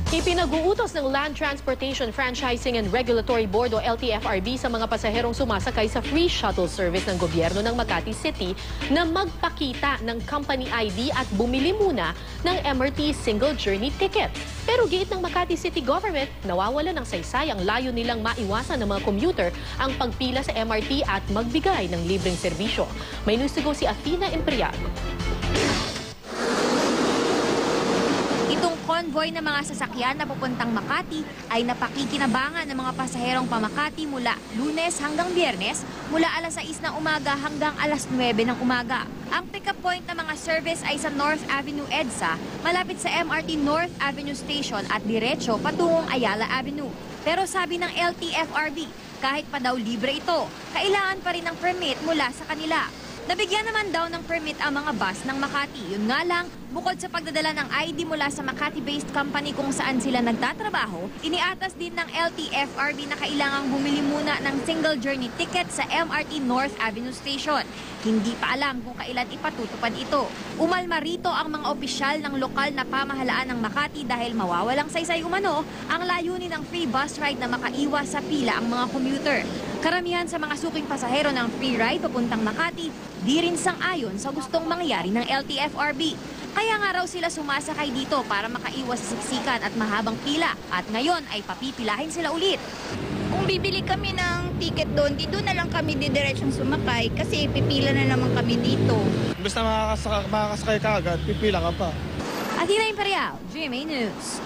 Ipinag-uutos ng Land Transportation Franchising and Regulatory Board o LTFRB sa mga pasaherong sumasakay sa free shuttle service ng gobyerno ng Makati City na magpakita ng company ID at bumili muna ng MRT single journey ticket. Pero giit ng Makati City Government, nawawala ng saysay ang layo nilang maiwasan ng mga commuter ang pagpila sa MRT at magbigay ng libreng serbisyo. May news to go si Athena Impriago. Itong convoy ng mga sasakyan na pupuntang Makati ay napakikinabangan ng mga pasaherong pamakati mula Lunes hanggang Biyernes, mula alas 6 ng umaga hanggang alas 9 ng umaga. Ang pick-up point ng mga service ay sa North Avenue EDSA, malapit sa MRT North Avenue Station at diretso patungong Ayala Avenue. Pero sabi ng LTFRB, kahit pa daw libre ito, kailangan pa rin ng permit mula sa kanila. Nabigyan naman daw ng permit ang mga bus ng Makati. Yun nga lang, bukod sa pagdadala ng ID mula sa Makati-based company kung saan sila nagtatrabaho, iniatas din ng LTFRB na kailangang bumili muna ng single journey ticket sa MRT North Avenue Station. Hindi pa alam kung kailan ipatutupad ito. Umalma rito ang mga opisyal ng lokal na pamahalaan ng Makati dahil mawawalang saysay umano ang layunin ng free bus ride na makaiwas sa pila ang mga commuter. Karamihan sa mga suking pasahero ng free ride papuntang Makati, di rin sang-ayon sa gustong mangyari ng LTFRB. Kaya nga raw sila sumasakay dito para makaiwas sa siksikan at mahabang pila. At ngayon ay papipilahin sila ulit. Kung bibili kami ng ticket doon, dito na lang kami didiretsong sumakay kasi pipila na naman kami dito. Basta makakasakay ka agad, pipila ka pa. Athena Imperial, GMA News.